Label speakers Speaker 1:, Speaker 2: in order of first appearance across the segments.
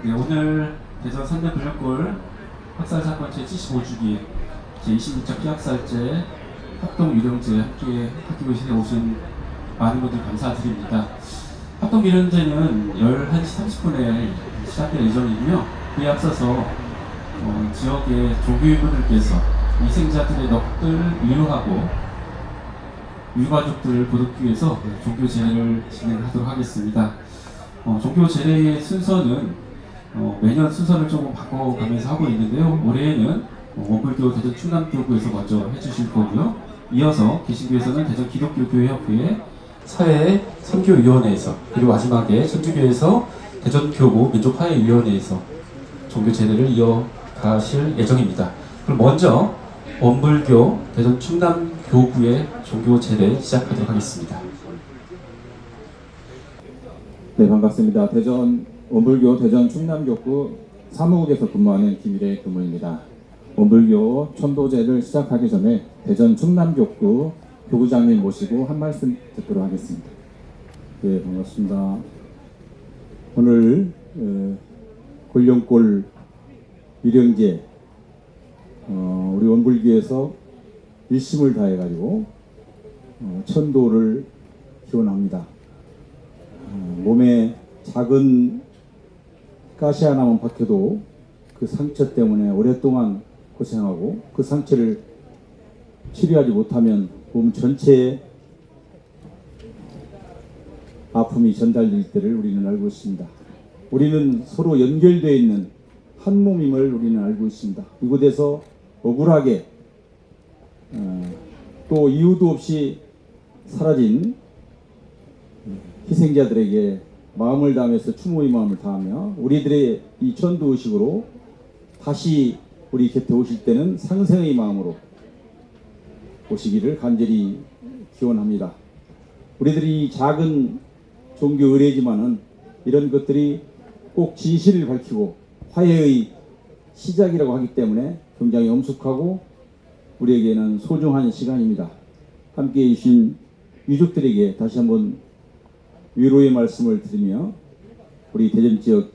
Speaker 1: 네, 오늘 대전 산대불륜골 학살사건 제75주기 제26차 피학살제 합동유령제 함께 학기부시에 오신 많은 분들 감사드립니다. 합동유령제는 11시 30분에 시작될 예정이고요. 그에 앞서서 지역의 종교인분들께서 희생자들의 넋을 위로하고 유가족들을 보듬기 위해서 종교 제례를 진행하도록 하겠습니다. 종교 제례의 순서는 매년 순서를 조금 바꿔가면서 하고 있는데요. 올해에는 원불교 대전 충남교구에서 먼저 해주실 거고요. 이어서 개신교에서는 대전 기독교교회협회 사회 선교위원회에서, 그리고 마지막에 천주교에서 대전교구 민족화해위원회에서 종교 제례를 이어가실 예정입니다. 그럼 먼저 원불교 대전 충남교구의 종교 제례 시작하도록 하겠습니다.
Speaker 2: 네, 반갑습니다. 대전 원불교 대전 충남교구 사무국에서 근무하는 김일의 근무입니다. 원불교 천도제를 시작하기 전에 대전 충남교구 교구장님 모시고 한 말씀 듣도록 하겠습니다. 네, 반갑습니다. 오늘 골룡골 유령제 우리 원불교에서 일심을 다해가지고 천도를 기원합니다. 몸에 작은 가시 하나만 박혀도 그 상처 때문에 오랫동안 고생하고 그 상처를 치료하지 못하면 몸 전체에 아픔이 전달될 때를 우리는 알고 있습니다. 우리는 서로 연결되어 있는 한 몸임을 우리는 알고 있습니다. 이곳에서 억울하게 또 이유도 없이 사라진 희생자들에게 마음을 다하면서 추모의 마음을 다하며 우리들의 이 천도의식으로 다시 우리 곁에 오실 때는 상생의 마음으로 오시기를 간절히 기원합니다. 우리들이 작은 종교 의례지만은 이런 것들이 꼭 진실을 밝히고 화해의 시작이라고 하기 때문에 굉장히 엄숙하고 우리에게는 소중한 시간입니다. 함께해 주신 유족들에게 다시 한번 위로의 말씀을 드리며 우리 대전 지역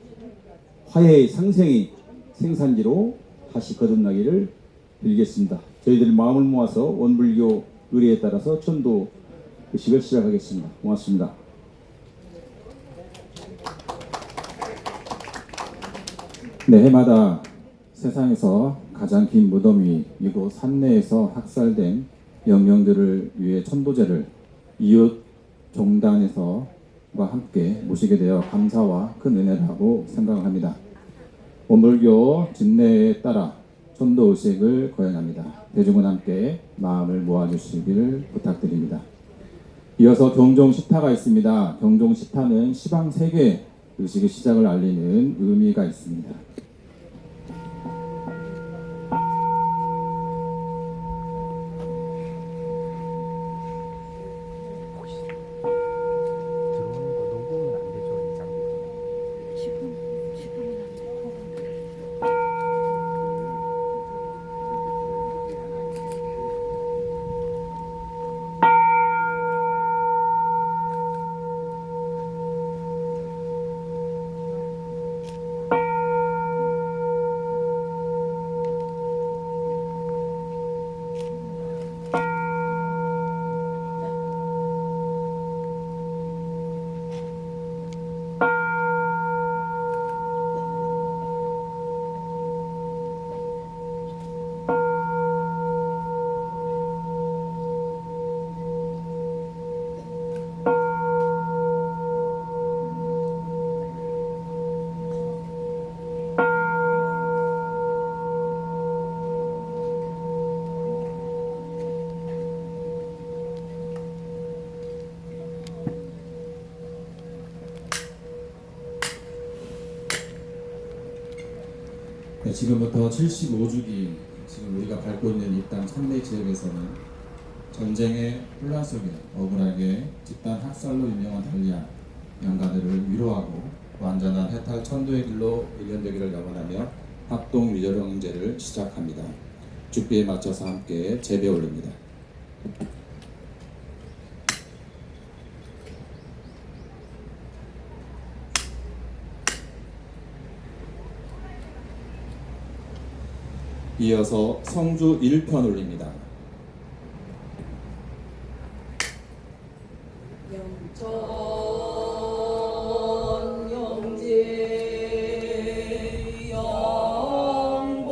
Speaker 2: 화해의 상생의 생산지로 다시 거듭나기를 빌겠습니다. 저희들 마음을 모아서 원불교 의례에 따라서 천도 의식을 시작하겠습니다. 고맙습니다. 네, 해마다 세상에서 가장 긴 무덤이 이곳 산내에서 학살된 영령들을 위해 천도제를 이웃 종단에서 함께 모시게 되어 감사와 큰 은혜를 하고 생각합니다. 원불교 진례에 따라 천도 의식을 거행합니다. 대중은 함께 마음을 모아주시기를 부탁드립니다. 이어서 경종 시타가 있습니다. 경종 시타는 시방 세계 의식의 시작을 알리는 의미가 있습니다. 네, 지금부터 75주기 지금 우리가 밟고 있는 이 땅 산내 지역에서는 전쟁의 혼란 속에 억울하게 집단 학살로 유명한 달리안 영가들을 위로하고 완전한 해탈 천도의 길로 일련되기를 염원하며 합동 유령제를 시작합니다. 죽비에 맞춰서 함께 제배 올립니다. 이어서 성주 1편 올립니다.
Speaker 3: 영천 영지 영보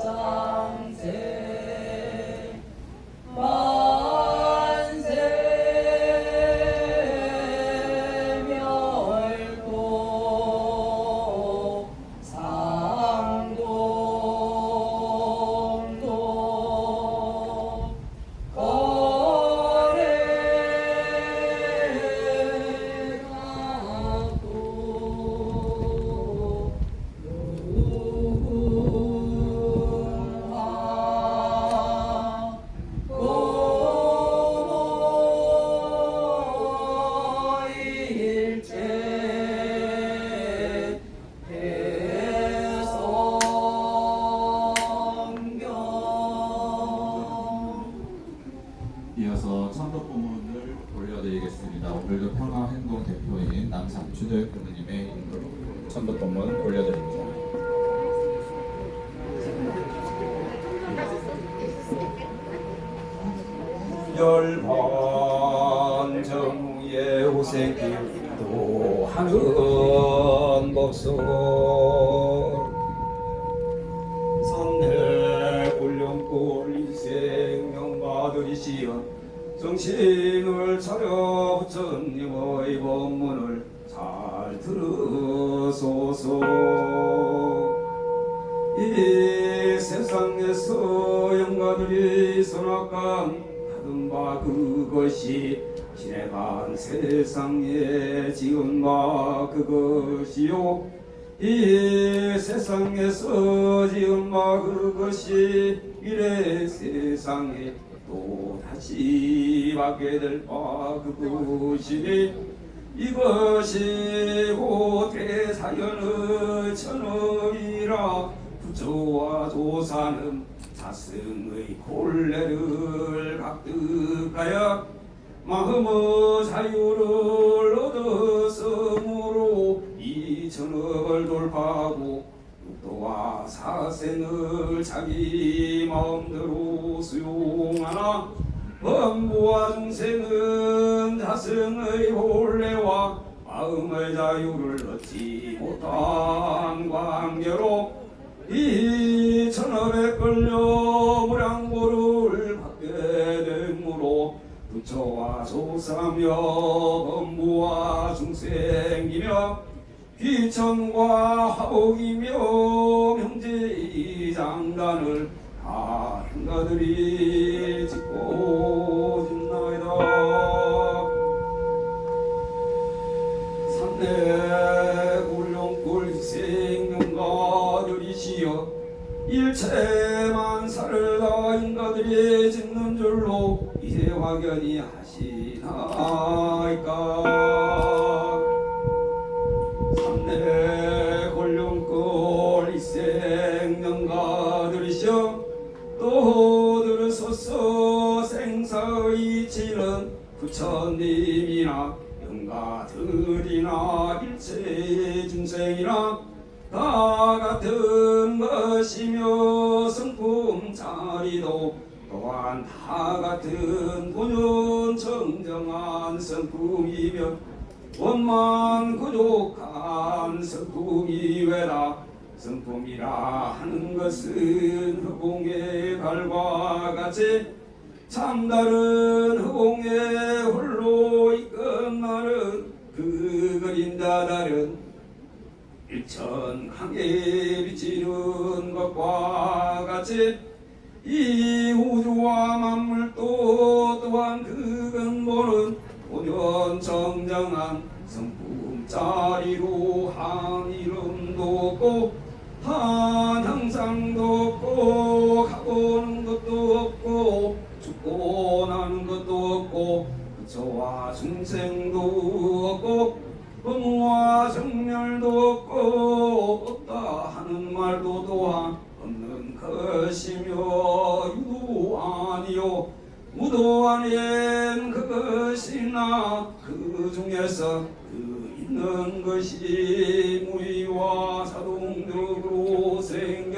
Speaker 3: 장세 만세 멸도 상동도 거래가도 무궁화 고일체 대성경.
Speaker 2: 이어서 천도포문을 올려드리겠습니다. 오늘도 평화행동 대표인 남상추들 부모님의 인도로 천도포문 올려드립니다.
Speaker 4: 열반 정우의 호생길도 하는 법석 선대 굴령골 일생 명마들이시여 정신을 차려 부처님의 법문을 잘 들으소서. 이 세상에서 영가들이 선악간 하던 바 그것이 지내간 세상에 지은 바 그것이요 이 세상에서 지은 바 그것이 미래 세상에 또 다시 받게 될 바 그것이니 이것이 곧 대사연의 천의라. 부처와 조사는 자승의 본래를 각득하여 마음의 자유를 얻었으므로 이 천업을 돌파하고 육도와 사생을 자기 마음대로 수용하나 범부와 중생은 자승의 본래와 마음의 자유를 얻지 못한 관계로 이 천업에 끌려 무량고를 받게 되므로 부처와 조사며 범부와 중생이며 귀천과 화복이며 명제이 장단을 다 행가들이 짓고 짓나이다. 삼대 굴룡굴 생명가들이시여 일체만사를 다 인가들이 짓는 줄로 이제 확연히 하시나이까. 삼대 굴룡굴 일생명가들이시여 또 들으소서. 생사의 이치는 부처님이나 영가들이나 일체 중생이나 다 같은 것이며 성품 자리도 또한 다 같은 본연 정정한 성품이며 원만 부족한 성품이 외다. 성품이라 하는 것은 허공의 달과 같이 참다른 허공에 홀로 이끝나는 그 그림자 달은 일천하게 비치는 것과 같이 이 우주와 만물도 또한 그 근본은 본연 정정한 성품자리로 한 이름도 없고 한 형상도 없고 가보는 것도 없고 죽고 나는 것도 없고 부처와 중생도 없고 범과 정멸도 없고 없다 하는 말도 또한 없는 것이며 유도 아니요 무도 아닌 그것이나 그 중에서 그 있는 것이 무의와 자동적으로 생겨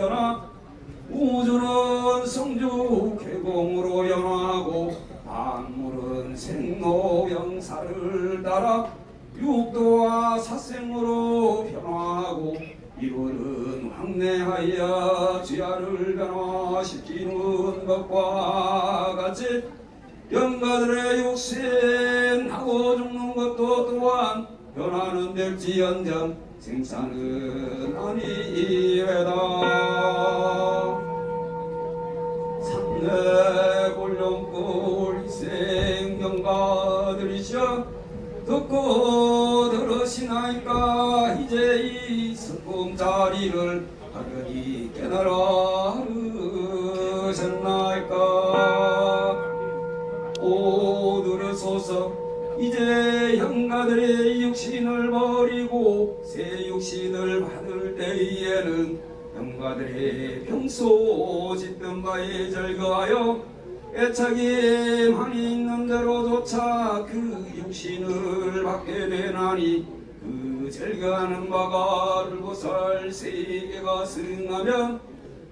Speaker 4: 육도와 사생으로 변화하고 이루는 황내하여 주야를 변화시키는 것과 같이 영가들의 육신하고 죽는 것도 또한 변화는 될지언정 생사는 아니외다. 삼내 골룡골 이생영가들이시여 듣고 들으시나이까. 이제 이 성금자리를 하려니 깨달아 하셨나이까. 오 들으소서. 이제 형가들의 육신을 버리고 새 육신을 받을 때에는 형가들의 평소 짓던 바에 절거하여 애착이 많이 있는 대로조차 그 육신을 받게 되나니 그 절거하는 바가 불보살 세계가 승하면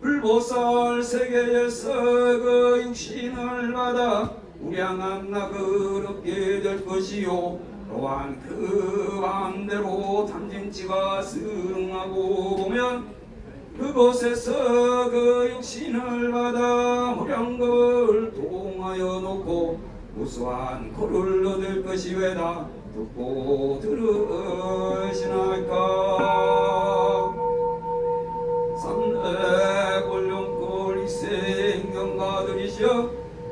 Speaker 4: 불보살 세계에서 그 육신을 받아 우량한 낙을 얻게 될 것이요 또한 그 반대로 탐진치가 승하고 보면 그곳에서 그 육신을 받아 무량걸 동하여 놓고 우수한 고를 얻을 것이 왜다. 듣고 들으시나이까. 삼대 골룡골 이생영가들이시여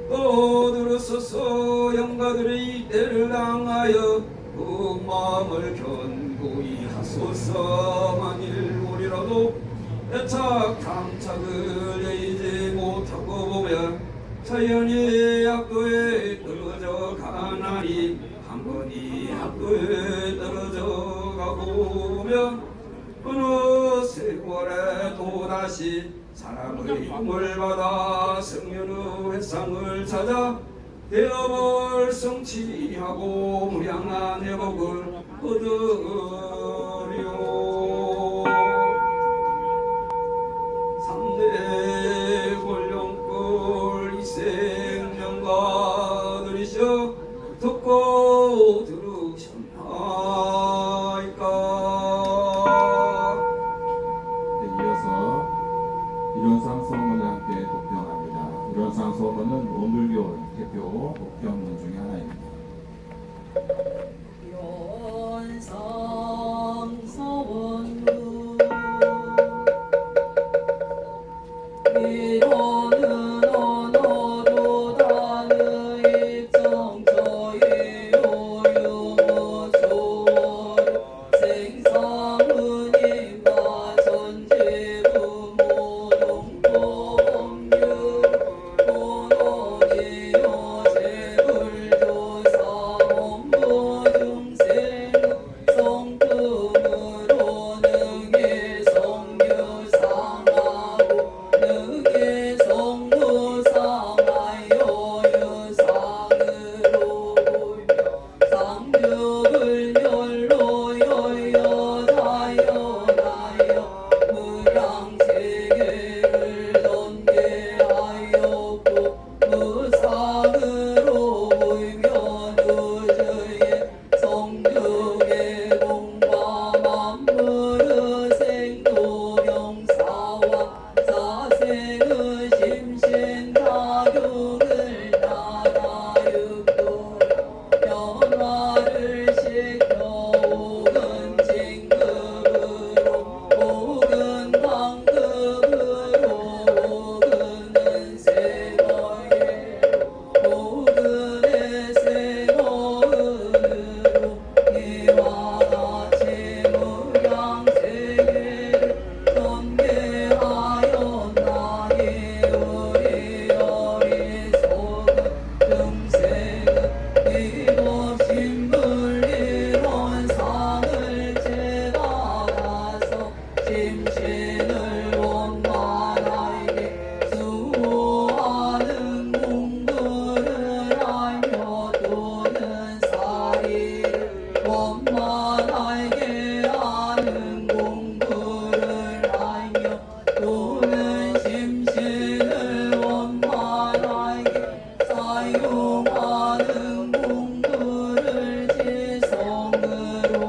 Speaker 4: 또 들으소서. 영가들의 이때를 당하여 그 마음을 견고히 하소서. 만일 우리라도 애착 탐착을 이지 못하고 보면 자연히 악도에 떨어져 가나니 한 번이 악도에 떨어져 가고 보면 어느 세월에 또다시 사람의 힘을 받아 성년의 회상을 찾아 대업을 성취하고 무량한 회복을 얻으리오. 삼대 골룡골 이생영가들이시여 듣고 들으셨나이까.
Speaker 2: 네, 이어서 일원상 소문을 함께 독경합니다. 일원상 소문은 오물교 대표 독경문 중에 하나입니다.
Speaker 3: 연상 서원루 이로는 언어도 다의 정처의 오유무수월 생사문임과 전제부모동법규 본원이요 제불조사 법무중생 성품으로 능히 성유상하고 능히 성무상하여 유상으로 보이며 상주불 열로 여여자연하여 무량세계를 전개하였고 무상으로 보이며 누주의 성중의 공과 만물의 생도명사와 사생의 심신다경을 따라 육도 변화를 시켜 혹은 진급으로 혹은 방급으로 혹은 세거예로 혹은 세거은으로 이와 같이 무량세계를 전개하였나니 우리 어리석은 중생은 이법신불이론 상을 제받아서 심신을 원만하게 수호하는 공부를 하며 또는 사리를 원만하게 하는 공부를 하며 또는 심신을 원만하게 사용하는 공부를 지성으로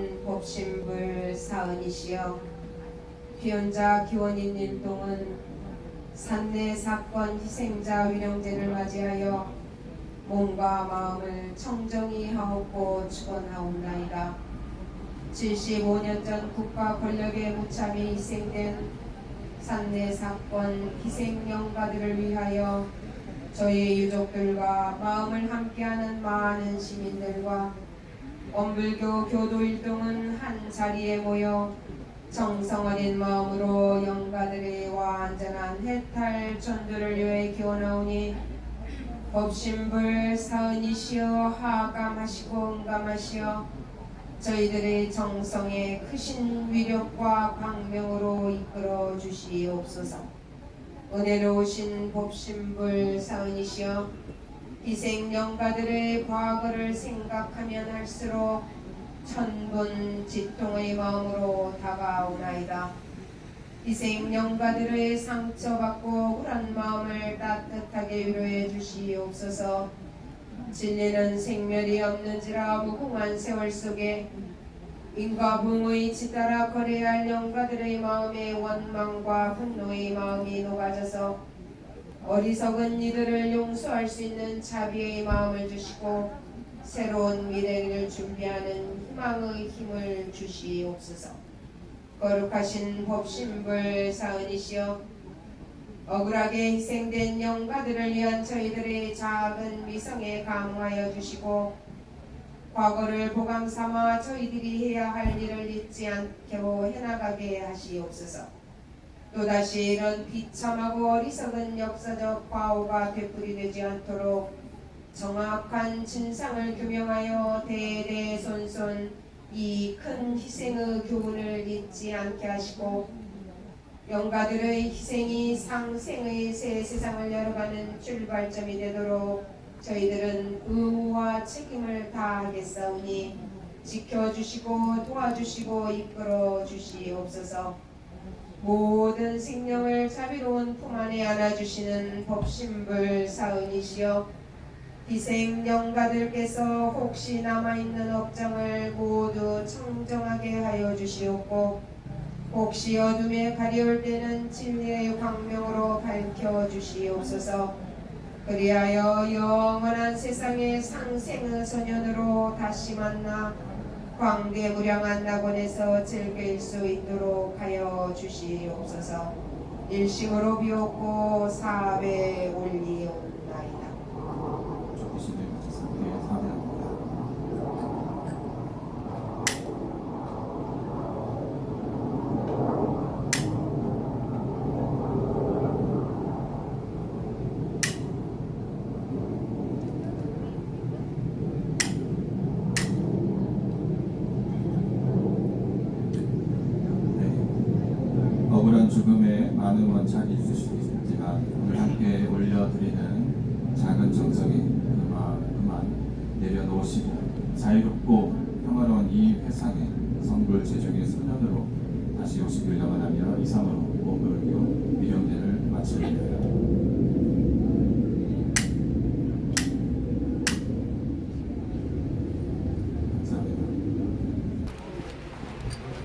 Speaker 5: 주신 법신불 사은이시여 피혼자 기원인 일동은 산내 사건 희생자 위령제를 맞이하여 몸과 마음을 청정히 하옵고 축원하옵나이다. 75년 전 국가 권력의 무참히 희생된 산내 사건 희생영가들을 위하여 저희 유족들과 마음을 함께하는 많은 시민들과 원불교 교도일동은 한 자리에 모여 정성어린 마음으로 영가들의 완전한 해탈 전도를 위해 기원하오니 법신불 사은이시여 하감하시고 응감하시어 저희들의 정성에 크신 위력과 광명으로 이끌어 주시옵소서. 은혜로우신 법신불 사은이시여 희생영가들의 과거를 생각하면 할수록 천분지통의 마음으로 다가오나이다. 희생영가들의 상처받고 우울한 마음을 따뜻하게 위로해 주시옵소서. 진리는 생멸이 없는지라 무궁한 세월 속에 인과 붕의 치따라 거래할 영가들의 마음에 원망과 분노의 마음이 녹아져서 어리석은 이들을 용서할 수 있는 자비의 마음을 주시고 새로운 미래를 준비하는 희망의 힘을 주시옵소서. 거룩하신 법신불 사은이시여 억울하게 희생된 영가들을 위한 저희들의 작은 미성에 감화하여 주시고 과거를 보감 삼아 저희들이 해야 할 일을 잊지 않고 해나가게 하시옵소서. 또다시 이런 비참하고 어리석은 역사적 과오가 되풀이되지 않도록 정확한 진상을 규명하여 대대손손 이 큰 희생의 교훈을 잊지 않게 하시고 영가들의 희생이 상생의 새 세상을 열어가는 출발점이 되도록 저희들은 의무와 책임을 다하겠사오니 지켜주시고 도와주시고 이끌어 주시옵소서. 모든 생명을 자비로운 품 안에 안아주시는 법신불 사은이시여 희생 영가들께서 혹시 남아있는 업장을 모두 청정하게 하여 주시옵고 혹시 어둠에 가려울 때는 진리의 광명으로 밝혀 주시옵소서. 그리하여 영원한 세상의 상생의 소년으로 다시 만나 광대무량한 낙원에서 즐길 수 있도록 하여 주시옵소서. 일심으로 비옵고 사배 올리옵나이다.
Speaker 2: 주신 데 맞춰서 사배합니다. 억울한 죽음에 많은 원착이 있으시겠지만 오늘 함께 올려드리는 작은 정성이 그만 내려놓으시고 자유롭고 평화로운 이 회상에 성불 제중의 소년으로 다시 오시길 영원하며 이상으로 원불교 미령제를 마칩니다. 감사합니다.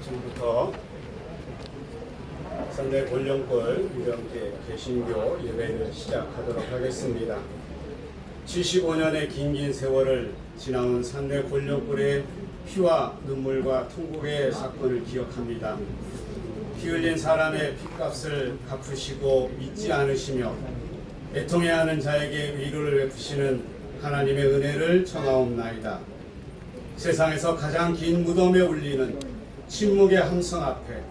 Speaker 6: 지금부터 선대 권령골 유령제 개신교 예배를 시작하도록 하겠습니다. 75년의 긴긴 세월을 지나온 산대 권령골의 피와 눈물과 통곡의 사건을 기억합니다. 피 흘린 사람의 핏값을 갚으시고 잊지 않으시며 애통해야 하는 자에게 위로를 베푸시는 하나님의 은혜를 청하옵나이다. 세상에서 가장 긴 무덤에 울리는 침묵의 함성 앞에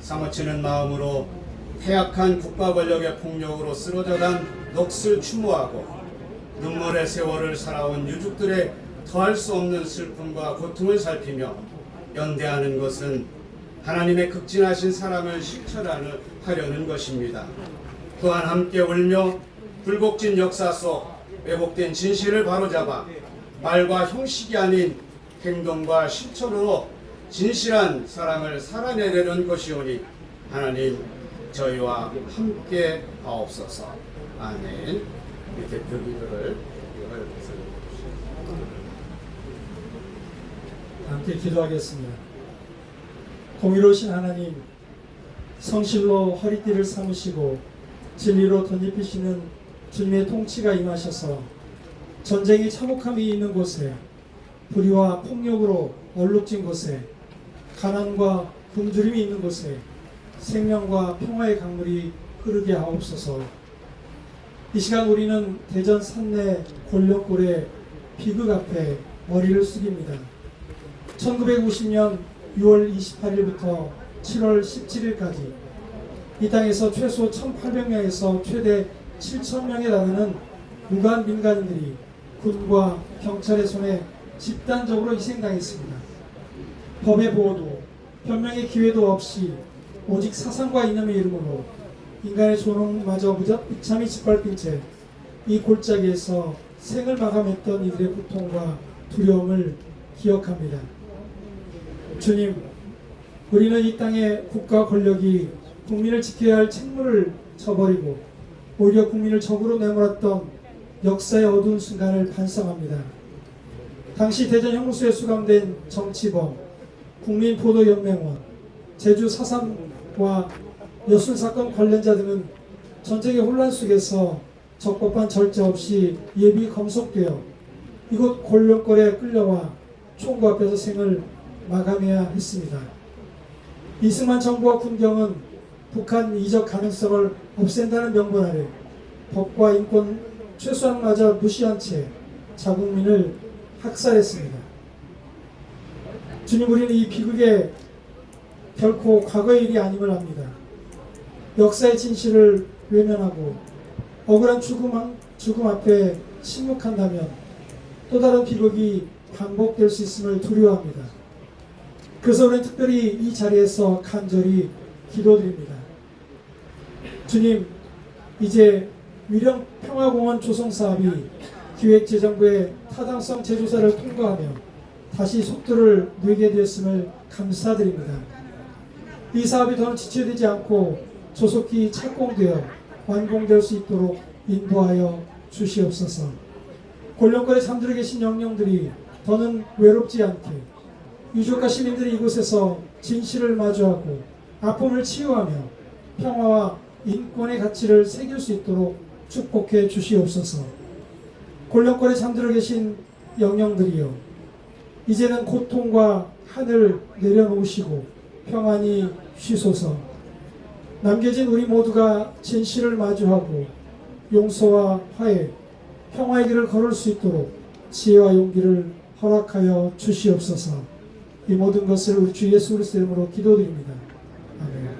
Speaker 6: 사무치는 마음으로 패약한 국가 권력의 폭력으로 쓰러져간 넋을 추모하고 눈물의 세월을 살아온 유족들의 더할 수 없는 슬픔과 고통을 살피며 연대하는 것은 하나님의 극진하신 사랑을 실천하려는 것입니다. 또한 함께 울며 굴곡진 역사 속 왜곡된 진실을 바로잡아 말과 형식이 아닌 행동과 실천으로 진실한 사랑을 살아내려는 것이오니 하나님 저희와 함께 하옵소서. 아멘. 이렇게 벽기도를
Speaker 7: 함께 기도하겠습니다. 공의로우신 하나님, 성실로 허리띠를 삼으시고 진리로 덧입히시는 주님의 통치가 임하셔서 전쟁이 참혹함이 있는 곳에, 불의와 폭력으로 얼룩진 곳에, 가난과 굶주림이 있는 곳에 생명과 평화의 강물이 흐르게 하옵소서. 이 시간 우리는 대전 산내 골령골의 비극 앞에 머리를 숙입니다. 1950년 6월 28일부터 7월 17일까지 이 땅에서 최소 1,800명에서 최대 7,000명에 달하는 무관 민간인들이 군과 경찰의 손에 집단적으로 희생당했습니다. 법의 보호도 변명의 기회도 없이 오직 사상과 이념의 이름으로 인간의 존엄마저 무참히 짓밟힌 채 이 골짜기에서 생을 마감했던 이들의 고통과 두려움을 기억합니다. 주님, 우리는 이 땅의 국가 권력이 국민을 지켜야 할 책무를 저버리고 오히려 국민을 적으로 내몰았던 역사의 어두운 순간을 반성합니다. 당시 대전 형무소에 수감된 정치범, 국민보도연맹원, 제주 4.3과 여순사건 관련자 등은 전쟁의 혼란 속에서 적법한 절차 없이 예비 검속되어 이곳 골령골에 끌려와 총구 앞에서 생을 마감해야 했습니다. 이승만 정부와 군경은 북한 이적 가능성을 없앤다는 명분 아래 법과 인권 최소한마저 무시한 채 자국민을 학살했습니다. 주님, 우리는 이 비극에 결코 과거의 일이 아님을 압니다. 역사의 진실을 외면하고 억울한 죽음 앞에 침묵한다면 또 다른 비극이 반복될 수 있음을 두려워합니다. 그래서 우리는 특별히 이 자리에서 간절히 기도드립니다. 주님, 이제 위령 평화공원 조성 사업이 기획재정부의 타당성 재조사를 통과하며 다시 속도를 내게 되었음을 감사드립니다. 이 사업이 더는 지체되지 않고 조속히 착공되어 완공될 수 있도록 인도하여 주시옵소서. 골령골에 잠들어 계신 영령들이 더는 외롭지 않게, 유족과 시민들이 이곳에서 진실을 마주하고 아픔을 치유하며 평화와 인권의 가치를 새길 수 있도록 축복해 주시옵소서. 골령골에 잠들어 계신 영령들이여, 이제는 고통과 한을 내려놓으시고 평안히 쉬소서. 남겨진 우리 모두가 진실을 마주하고 용서와 화해, 평화의 길을 걸을 수 있도록 지혜와 용기를 허락하여 주시옵소서. 이 모든 것을 우리 주 예수 그리스도의 이름으로 기도드립니다. 아멘.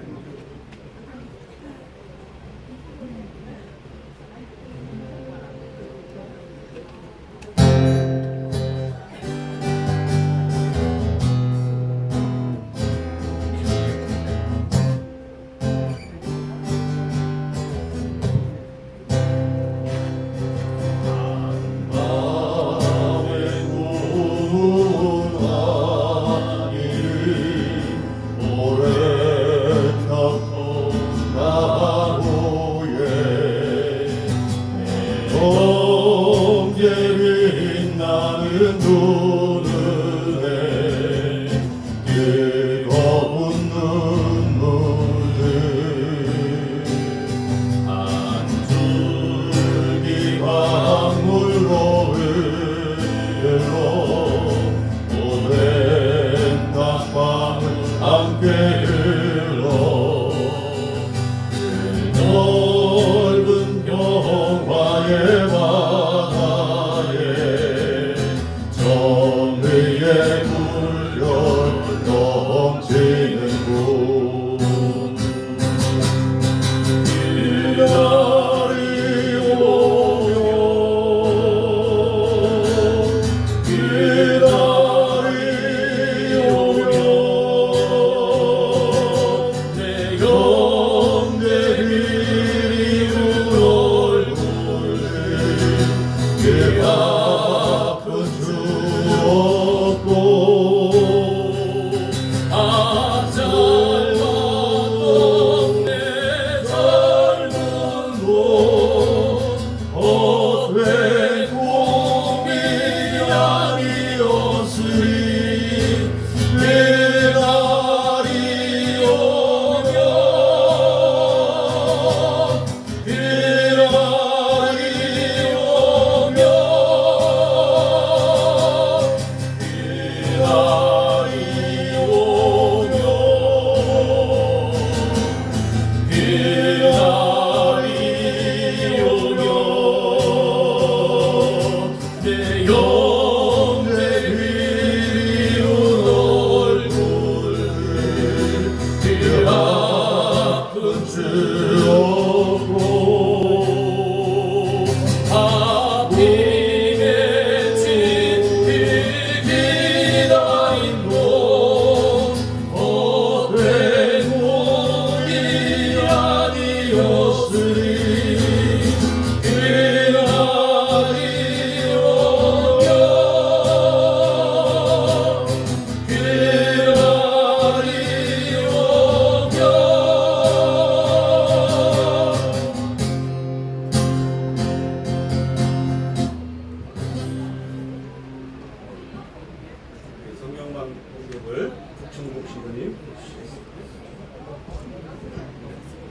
Speaker 6: 박충국 신부님 해주시겠습니다.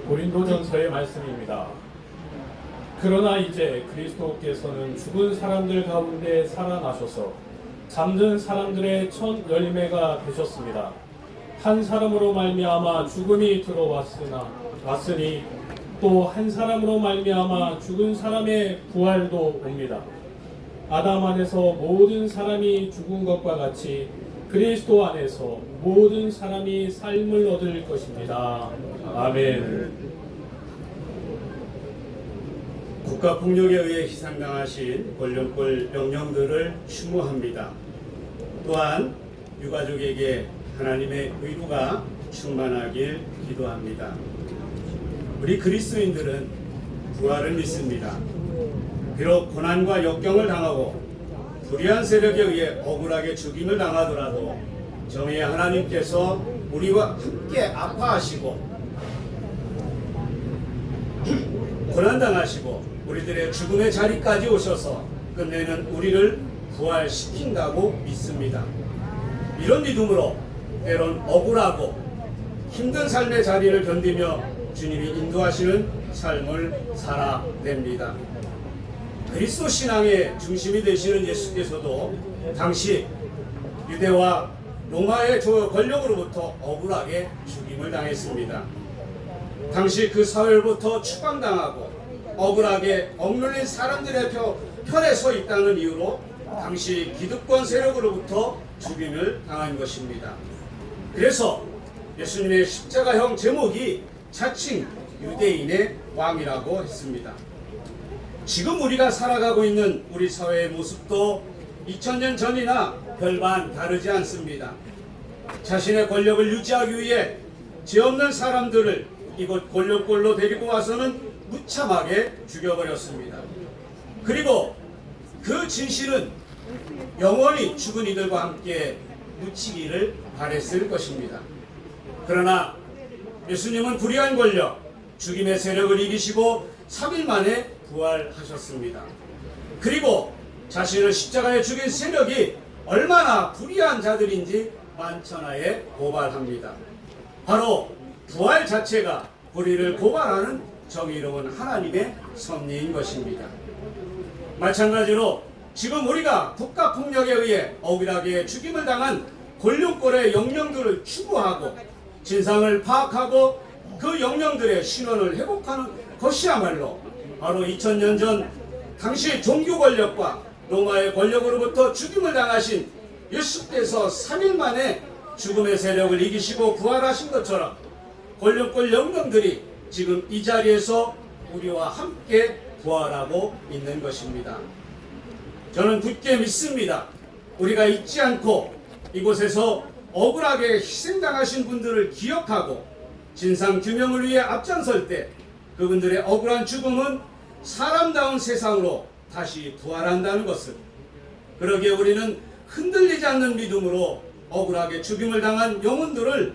Speaker 8: 고린도전서의 말씀입니다. 그러나 이제 그리스도께서는 죽은 사람들 가운데 살아나셔서 잠든 사람들의 첫 열매가 되셨습니다. 한 사람으로 말미암아 죽음이 왔으니 또 한 사람으로 말미암아 죽은 사람의 부활도 옵니다. 아담 안에서 모든 사람이 죽은 것과 같이 그리스도 안에서 모든 사람이 삶을 얻을 것입니다. 아멘.
Speaker 6: 국가폭력에 의해 희생당하신 권력골 영령들을 추모합니다. 또한 유가족에게 하나님의 위로가 충만하길 기도합니다. 우리 그리스도인들은 부활을 믿습니다. 비록 고난과 역경을 당하고 불의한 세력에 의해 억울하게 죽임을 당하더라도 정의의 하나님께서 우리와 함께 아파하시고 고난당하시고 우리들의 죽음의 자리까지 오셔서 끝내는 우리를 부활시킨다고 믿습니다. 이런 믿음으로 때론 억울하고 힘든 삶의 자리를 견디며 주님이 인도하시는 삶을 살아냅니다. 그리스도 신앙의 중심이 되시는 예수께서도 당시 유대와 로마의 권력으로부터 억울하게 죽임을 당했습니다. 당시 그 사회로부터 추방당하고 억울하게 억눌린 사람들의 편에 서 있다는 이유로 당시 기득권 세력으로부터 죽임을 당한 것입니다. 그래서 예수님의 십자가형 제목이 자칭 유대인의 왕이라고 했습니다. 지금 우리가 살아가고 있는 우리 사회의 모습도 2000년 전이나 별반 다르지 않습니다. 자신의 권력을 유지하기 위해 죄 없는 사람들을 이곳 권력골로 데리고 와서는 무참하게 죽여버렸습니다. 그리고 그 진실은 영원히 죽은 이들과 함께 묻히기를 바랬을 것입니다. 그러나 예수님은 불의한 권력, 죽임의 세력을 이기시고 3일 만에 부활하셨습니다. 그리고 자신을 십자가에 죽인 세력이 얼마나 불의한 자들인지 만천하에 고발합니다. 바로 부활 자체가 불의를 고발하는 정의로운 하나님의 섭리인 것입니다. 마찬가지로 지금 우리가 국가폭력에 의해 억울하게 죽임을 당한 권력골의 영령들을 추모하고 진상을 파악하고 그 영령들의 신원을 회복하는 것이야말로 바로 2000년 전 당시 종교 권력과 로마의 권력으로부터 죽임을 당하신 예수께서 3일 만에 죽음의 세력을 이기시고 부활하신 것처럼 권력골 영령들이 지금 이 자리에서 우리와 함께 부활하고 있는 것입니다. 저는 굳게 믿습니다. 우리가 잊지 않고 이곳에서 억울하게 희생당하신 분들을 기억하고 진상규명을 위해 앞장설 때 그분들의 억울한 죽음은 사람다운 세상으로 다시 부활한다는 것을, 그러기에 우리는 흔들리지 않는 믿음으로 억울하게 죽임을 당한 영혼들을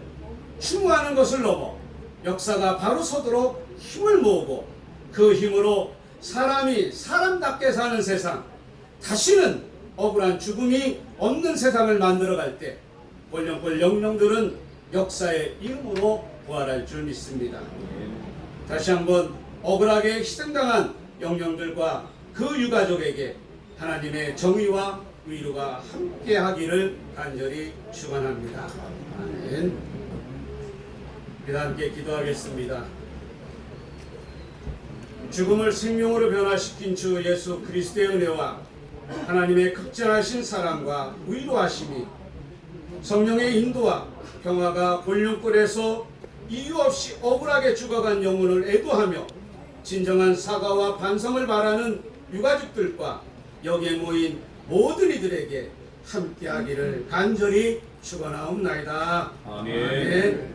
Speaker 6: 추모하는 것을 넘어 역사가 바로 서도록 힘을 모으고 그 힘으로 사람이 사람답게 사는 세상, 다시는 억울한 죽음이 없는 세상을 만들어갈 때 권력골 영령들은 역사의 이름으로 부활할 줄 믿습니다. 다시 한번 억울하게 희생당한 영령들과 그 유가족에게 하나님의 정의와 위로가 함께하기를 간절히 축원합니다. 아멘. 우리 함께 기도하겠습니다. 죽음을 생명으로 변화시킨 주 예수 그리스도의 은혜와 하나님의 극진하신 사랑과 위로하심이 성령의 인도와 평화가 권력골에서 이유 없이 억울하게 죽어간 영혼을 애도하며 진정한 사과와 반성을 바라는 유가족들과 여기에 모인 모든 이들에게 함께하기를 간절히 축원하옵나이다. 아멘.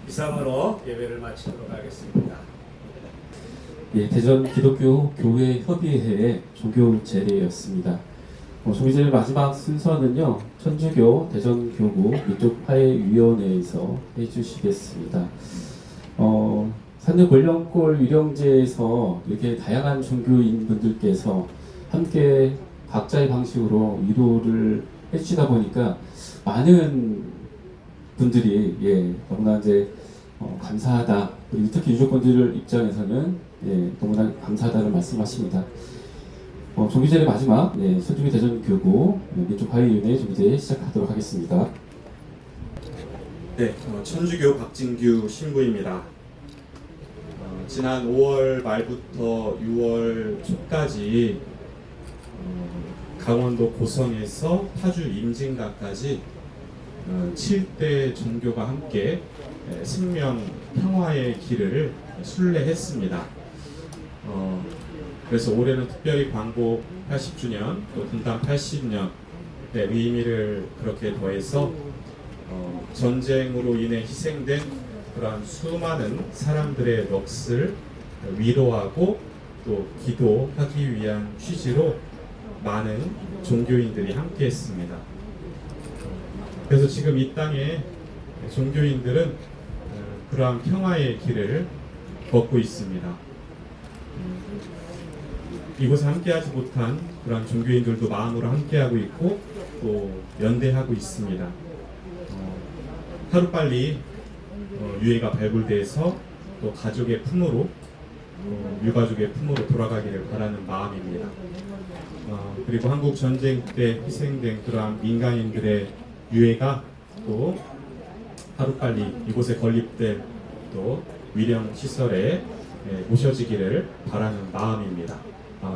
Speaker 6: 이상으로 예배를 마치도록 하겠습니다.
Speaker 1: 예, 대전 기독교 교회 협의회의 종교 제례였습니다. 종교 제례 마지막 순서는요, 천주교 대전교구 민족 화해위원회에서 해주시겠습니다. 산내 권력골 위령제에서 이렇게 다양한 종교인 분들께서 함께 각자의 방식으로 위로를 해주시다 보니까 많은 분들이 너무나 이제 감사하다. 그리고 특히 유족분들 입장에서는 너무나 감사하다는 말씀하십니다. 종교제의 마지막 서중기 대전교구 민족화해위원회 종교제 시작하도록 하겠습니다.
Speaker 9: 네, 천주교 박진규 신부입니다. 지난 5월 말부터 6월 초까지 강원도 고성에서 파주 임진강까지 7대 종교가 함께 생명 평화의 길을 순례했습니다. 그래서 올해는 특별히 광복 80주년 또 분당 80년의 의미를 그렇게 더해서 전쟁으로 인해 희생된 그러한 수많은 사람들의 넋을 위로하고 또 기도하기 위한 취지로 많은 종교인들이 함께 했습니다. 그래서 지금 이 땅에 종교인들은 그러한 평화의 길을 걷고 있습니다. 이곳에 함께하지 못한 그러한 종교인들도 마음으로 함께하고 있고 또 연대하고 있습니다. 하루빨리 유해가 발굴돼서 또 가족의 품으로 유가족의 품으로 돌아가기를 바라는 마음입니다. 그리고 한국 전쟁 때 희생된 그러한 민간인들의 유해가 또 하루빨리 이곳에 건립된 또 위령 시설에 모셔지기를 바라는 마음입니다.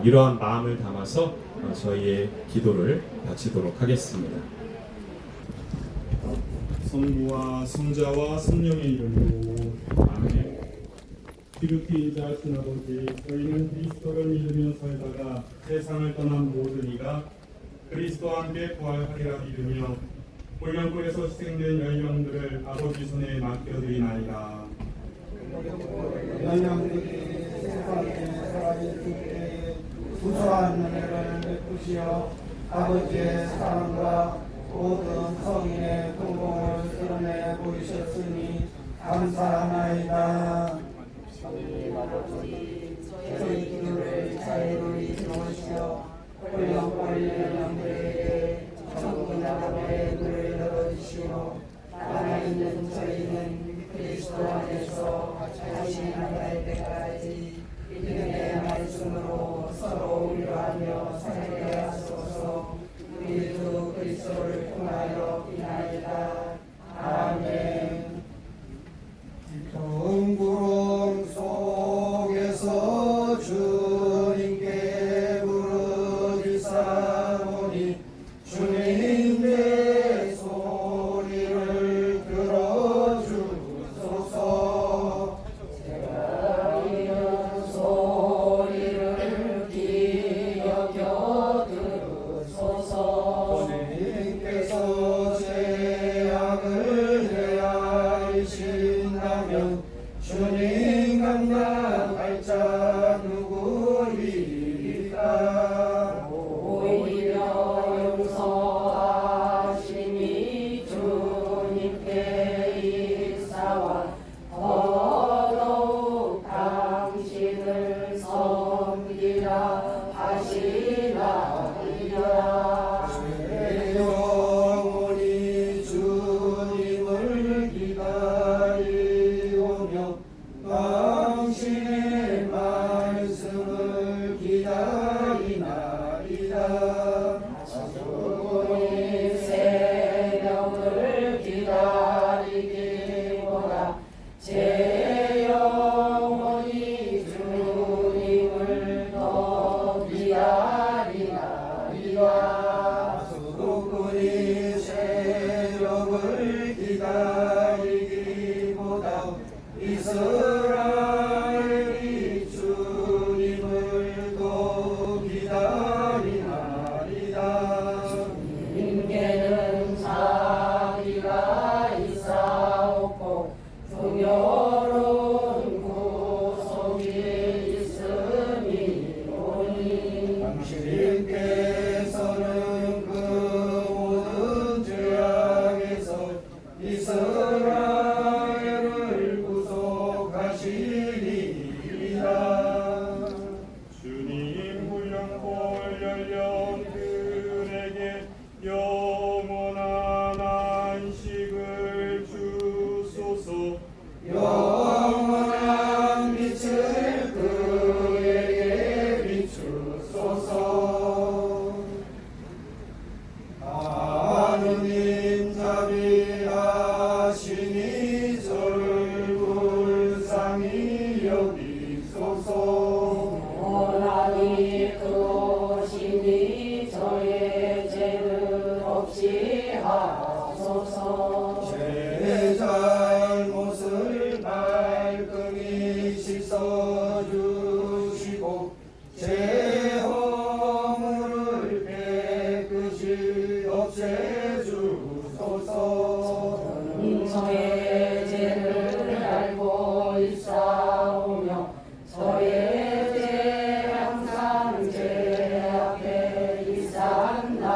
Speaker 9: 이러한 마음을 담아서 저희의 기도를 바치도록 하겠습니다.
Speaker 10: 성부와 성자와 성령의 이름으로 아멘. 기름기 인자하신 아버지, 저희는 그리스도를 믿으며 살다가 세상을 떠난 모든 이가 그리스도와 함께 부활하리라 믿으며 훈련골에서 희생된 열령들을 아버지 손에 맡겨드리나이다.
Speaker 7: 열령들이 세상에 살아있을 때 구수한 은혜를 베푸시어 아버지의 사랑과 모든 성인의 공공을 드러내 보이셨으니 감사하나이다. 저희 기도를 자유로이 들어오시어 홀령골 열령들에게 천국 나라의 문을 열어주시오. 남아있는 저희는 그리스도 안에서 다시 만날 때까지 믿음의 말씀으로 서로 위로하며 살게 하소서. 우리 주 그리스도를 통하여 비나이다. 아멘. 깊은 구름 속에서 주님께 부르짖사오니 주님 내 소리를 들어주소서. 제가 이런 소리를 기억여 들으소서. 주님께서 제 악을 대하신다면 주님 감당할 자 누구리까. 오히려 용서하심이 주님께 있사와 더더욱 당신을 섬기라 하시나이다. 내 영혼이 주님을 기다리오며 당신의 말씀을 기다리나이다. 주님 새벽을 기다리기보다 제 영혼이 주님을 더 기다리나이다. 수군이 새벽을 기다리기보다 이스라엘이 주님을 더 기다리나이다. 주님께는 자비가 있사옵고 풍요로운 구속이 있음이오니 당신께서는 그 모든 죄악에서 저의 죄를 알고 있사오며 저의 죄 항상 제 앞에 있사나이다.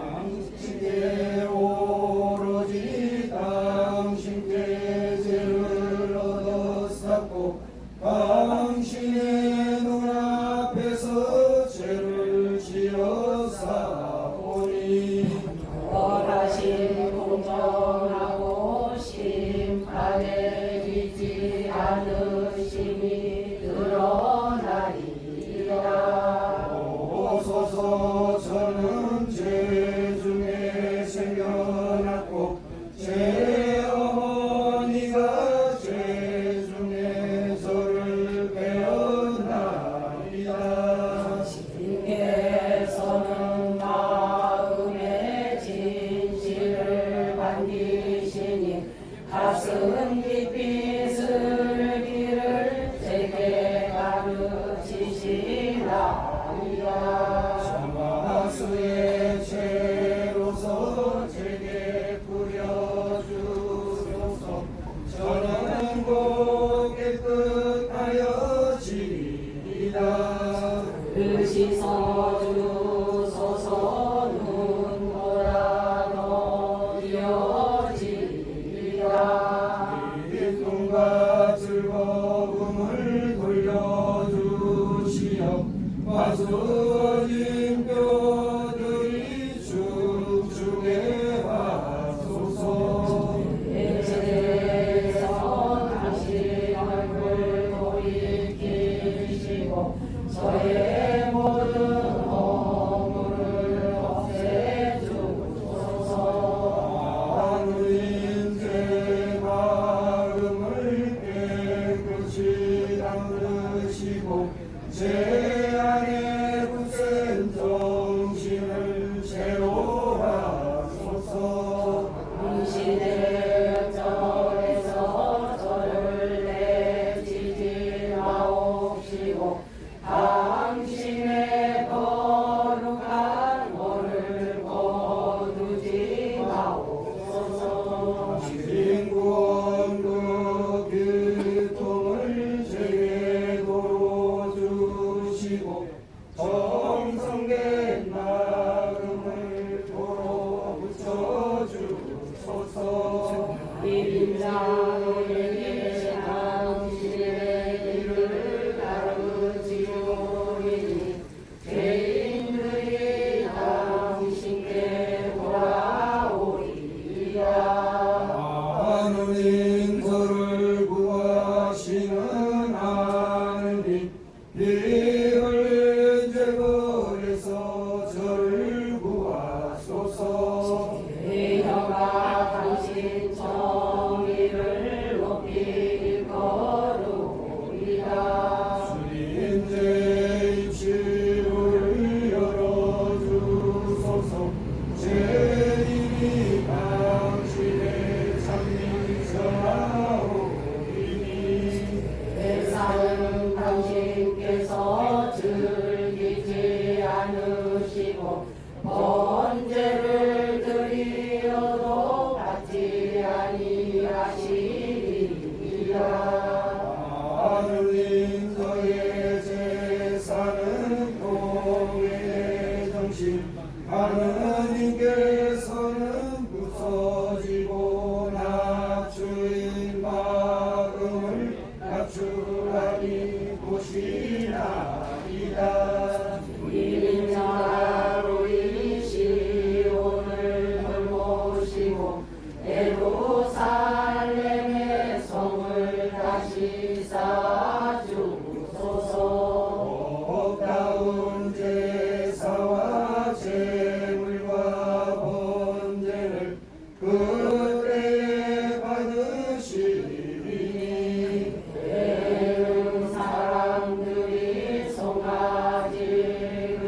Speaker 4: 당신께 오로지 당신께 죄를 얻었사고 당신의 눈앞에서 죄를 지었사오니
Speaker 7: 선하신 공정하고 심판에 지지 않으심이 드러나리이다.
Speaker 4: 오소서 저는 죄 중에 생겨났고 제 어머니가 죄 중에 저를 배어나리다.
Speaker 7: 주께서는 마음의 진실을 반기시니 가슴 깊이 슬기를 제게 가르치시나이다.
Speaker 4: 다마스의 죄로서 제게 뿌려주소서. 저는 곧 깨끗하여 지리이다.
Speaker 7: 씻어 주소서. 눈보라도 이어지리라.
Speaker 4: 기쁨과 즐거움을 돌려주시어 마주어진 뼈들이 축축해 하소서.
Speaker 7: 내 죄에서 당신 얼굴 돌이키시고 저의 모든 허물을 없애주소서.
Speaker 4: 하느님 제 마음을 깨끗이 담으시고 제 안에 굳센 정신을 새로 하소서.
Speaker 7: 당신의 절에서 저를 내치지 마옵시고 당신의 거룩한 벌을 거두지 마옵소서.
Speaker 4: 빈구원그 교통을 제게 도와주시고 정성된 마음을 도로 붙여주소서.
Speaker 7: 이빈자에게 당신의 일을 가르치오리니 죄인들이 당신께 돌아오리라.
Speaker 4: 하느님 저를 구하시는 하느님 피 흘린 죄벌에서 저를 구하소서.
Speaker 7: 죄녀가 당신 정의를 높이 거루리라.
Speaker 4: 주님 제 입술을 열어주소서. 죄인이 당신의 참미전하오리니
Speaker 7: 회사는 당신께서 즐기지 않으시고 번제를 드리어도 받지 아니하시리라.
Speaker 4: 하느님 저의 제사는 공의 정신 하느님께서는 부서지고 낮추인 마음을 낮추라니 보시나이다.
Speaker 7: 이민자로이 시온을 돌보시고 예루살렘의 성을 다시 쌓아주소서.
Speaker 4: 복다운 제사와 제물과 번제를 그때에 받으시리니
Speaker 7: 때는 사람들이 송아지를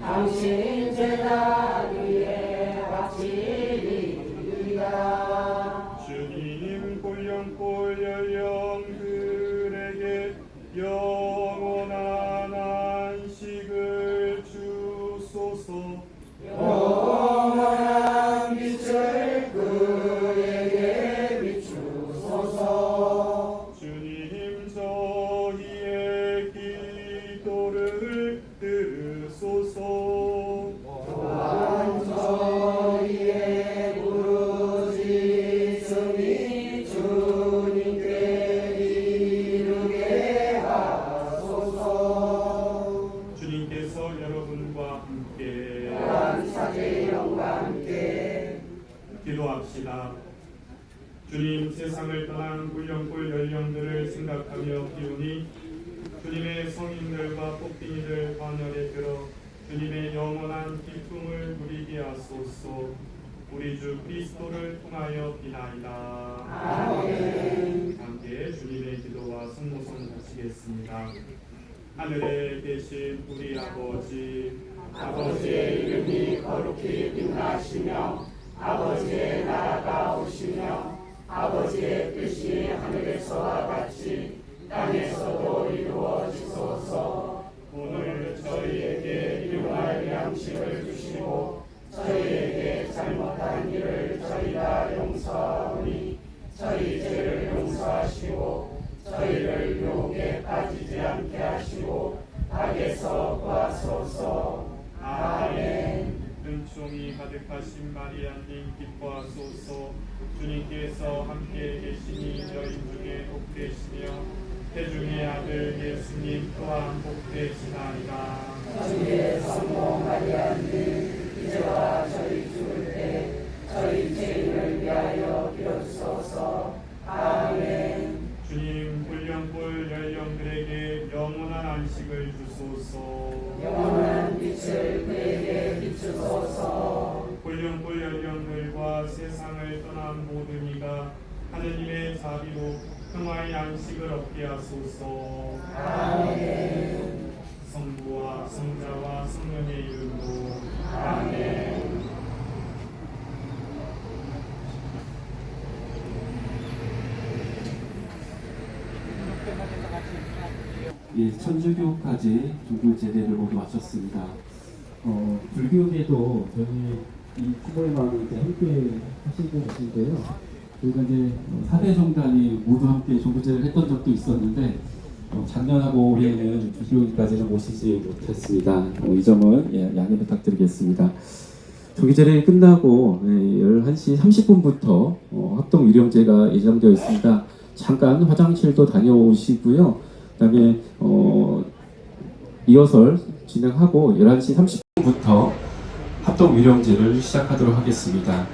Speaker 7: 당신 제단 위에 바치리이다.
Speaker 10: 주님 꼴령꼴 연령들에게 영원한 안식을 주소서.
Speaker 4: 영원한 빛을 그
Speaker 10: 기도합시다. 주님, 세상을 떠난 꿀령꿀 연령들을 생각하며 비우니 주님의 성인들과 뽑힌이들 반열에 들어 주님의 영원한 기쁨을 누리게 하소서. 우리 주 그리스도를 통하여 비나이다.
Speaker 7: 아멘.
Speaker 10: 함께 주님의 기도와 성모성 하시겠습니다. 하늘에 계신 우리 아버지,
Speaker 7: 아버지의 이름이 거룩히 빛나시며 아버지의 나라가 오시며 아버지의 뜻이 하늘에서와 같이 땅에서도 이루어지소서.
Speaker 10: 오늘 저희에게 일용할 양식을 주시고
Speaker 7: 저희에게 잘못한 일을 저희가 용서하오니 저희 죄를 용서하시고 저희를 유혹에 빠지지 않게 하시고 악에서 구하소서. 아멘.
Speaker 10: 은총이 가득하신 마리아님 기뻐하소서. 주님께서 함께 계시니 여인 중에 복되시며 태중의 아들 예수님 또한 복되시나이다.
Speaker 7: 주의 성모 마리아님 이제와 저희 죽을 때 저희 죄인을 위하여 빌어주소서. 아멘.
Speaker 10: 주님, 꿀령꿀 연령들에게 영원한 안식을 주소서.
Speaker 7: 영원한 빛을 그에게 비추소서.
Speaker 10: 꿀령꿀 연령들과 세상을 떠난 모든 이가 하느님의 자비로 평화의 안식을 얻게 하소서.
Speaker 7: 아멘.
Speaker 10: 성부와 성자와 성령의 이름으로
Speaker 7: 아멘.
Speaker 1: 예, 천주교까지 종교 제대를 모두 마쳤습니다. 불교계도 저희 이 추모의 마음을 이제 함께 하시고 계신데요. 저희가 이제 4대 정단이 모두 함께 종교제를 했던 적도 있었는데 작년하고 올해는 불교계까지는 모시지 못했습니다. 이 점은 양해 부탁드리겠습니다. 조기제례 끝나고 11시 30분부터 합동 유령제가 예정되어 있습니다. 잠깐 화장실도 다녀오시고요. 그다음에 리허설 진행하고 11시 30분부터 합동 유령제를 시작하도록 하겠습니다.